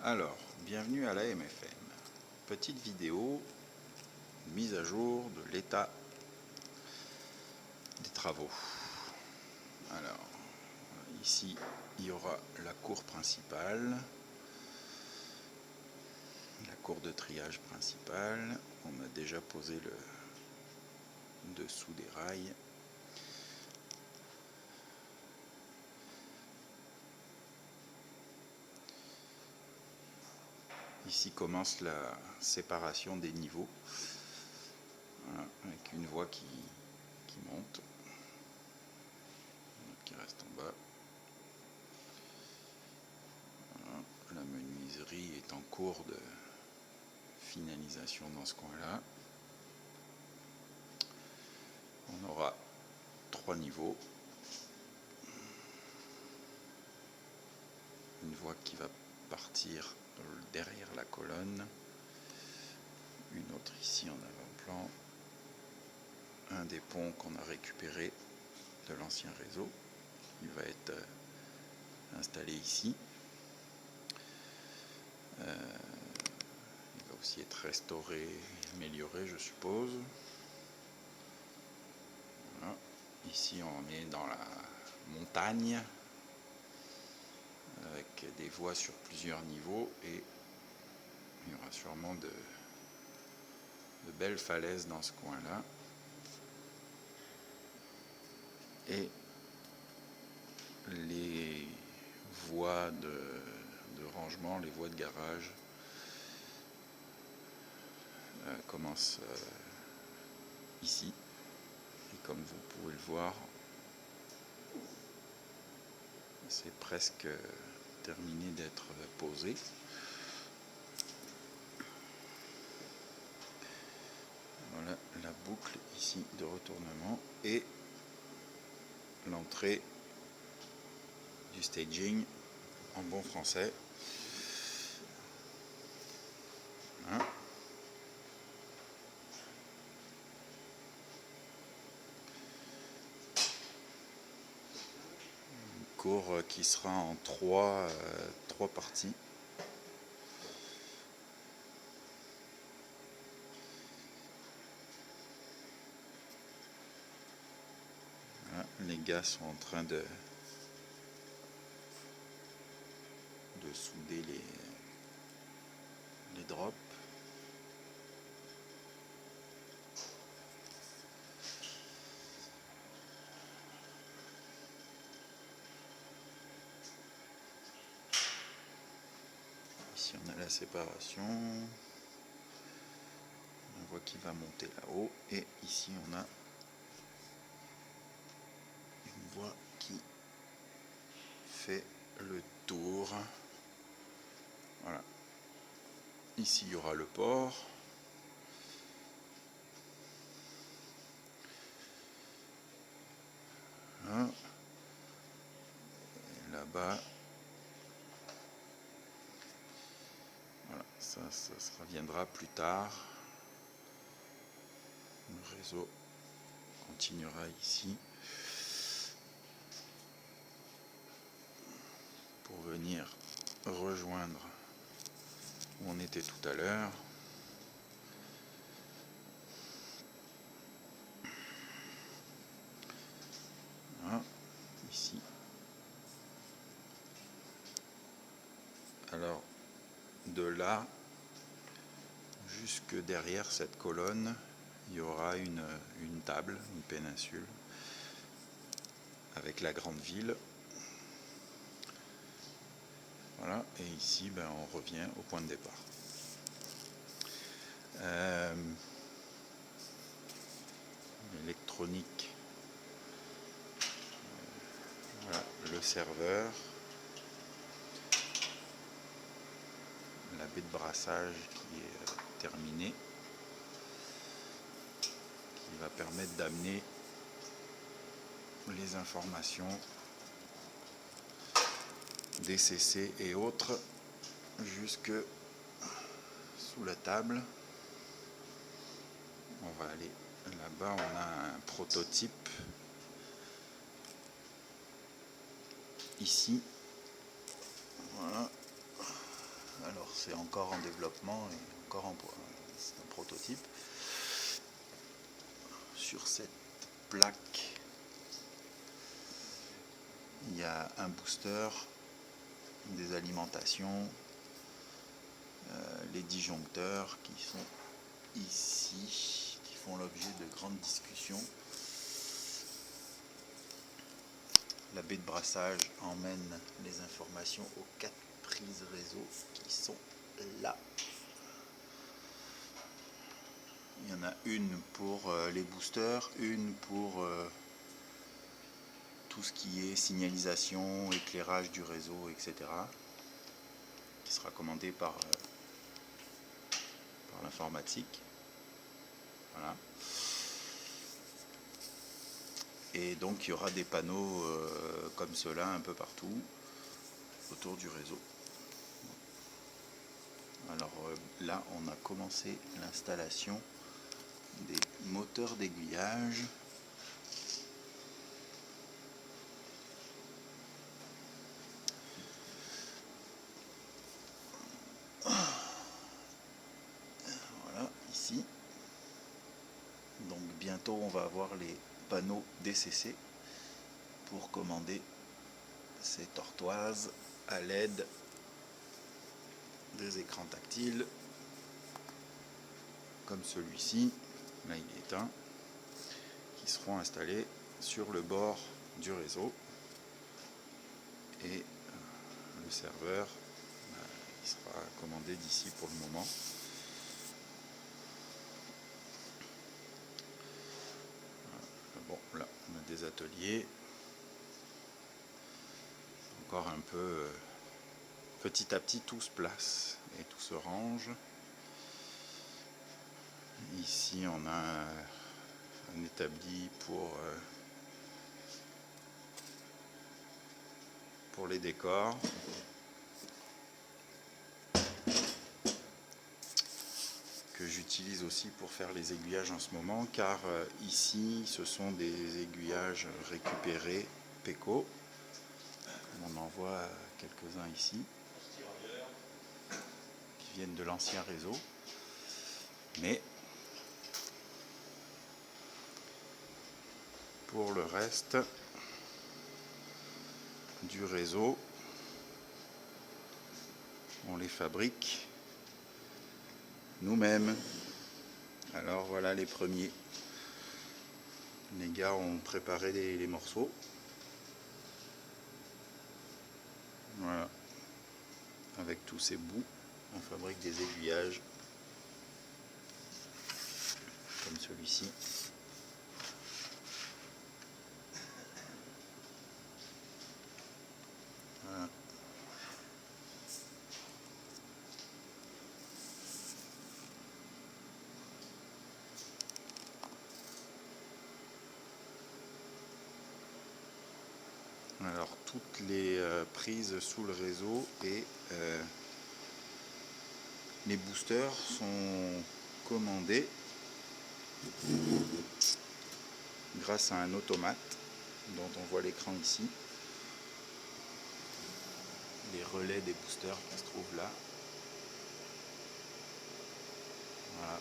Alors, bienvenue à la MFM. Petite vidéo, mise à jour de l'état des travaux. Alors, ici, il y aura la cour principale, la cour de triage principale. On a déjà posé le dessous des rails. Ici commence la séparation des niveaux, voilà, avec une voie qui monte, qui reste en bas. Voilà, la menuiserie est en cours de finalisation dans ce coin-là. On aura 3 niveaux. Une voie qui va partir derrière la colonne, une autre ici en avant-plan, un des ponts qu'on a récupéré de l'ancien réseau, il va être installé ici. Il va aussi être restauré, amélioré, je suppose. Voilà. Ici on est dans la montagne avec des voies sur plusieurs niveaux et il y aura sûrement de belles falaises dans ce coin-là. Et les voies de rangement, les voies de garage commencent ici. Et comme vous pouvez le voir, c'est presque terminé d'être posé. Voilà la boucle ici de retournement et l'entrée du staging en bon français. Hein, une cour qui sera en trois parties. Voilà, les gars sont en train de souder les drops. Ici on a la séparation, on voit qu'il va monter là-haut et ici on a une voie qui fait le tour. Voilà. Ici il y aura le port. Hein. Et là-bas, voilà, ça se reviendra plus tard. Le réseau continuera ici pour venir rejoindre où on était tout à l'heure. Voilà, ici. Alors, de là jusque derrière cette colonne, il y aura une table, une péninsule, avec la grande ville. Voilà, et ici, ben, on revient au point de départ. L'électronique, voilà, le serveur, la baie de brassage qui est terminée, qui va permettre d'amener les informations DCC et autres jusque sous la table. On va aller là-bas, on a un prototype ici. Voilà. Alors c'est encore en développement et c'est un prototype. Sur cette plaque, il y a un booster, des alimentations, les disjoncteurs qui sont ici, qui font l'objet de grandes discussions. La baie de brassage emmène les informations aux 4 prises réseau qui sont là. Il y en a une pour les boosters, une pour tout ce qui est signalisation, éclairage du réseau, etc. qui sera commandé par l'informatique. Voilà. Et donc il y aura des panneaux comme cela un peu partout autour du réseau. Alors là on a commencé l'installation des moteurs d'aiguillage. Voilà, ici. Donc bientôt on va avoir les panneaux DCC pour commander ces tortoises à l'aide des écrans tactiles comme celui-ci, là il est éteint, qui seront installés sur le bord du réseau et le serveur il sera commandé d'ici pour le moment. Bon, là on a des ateliers, encore un peu petit à petit tout se place et tout se range. Ici on a un établi pour les décors. Que j'utilise aussi pour faire les aiguillages en ce moment, car ici ce sont des aiguillages récupérés Peco. On en voit quelques-uns ici qui viennent de l'ancien réseau, mais pour le reste du réseau on les fabrique nous-mêmes. Alors voilà les premiers. Les gars ont préparé les morceaux. Voilà. Avec tous ces bouts, on fabrique des aiguillages comme celui-ci. Voilà. Alors toutes les prises sous le réseau et les boosters sont commandés grâce à un automate dont on voit l'écran ici. Les relais des boosters qui se trouvent là. Voilà.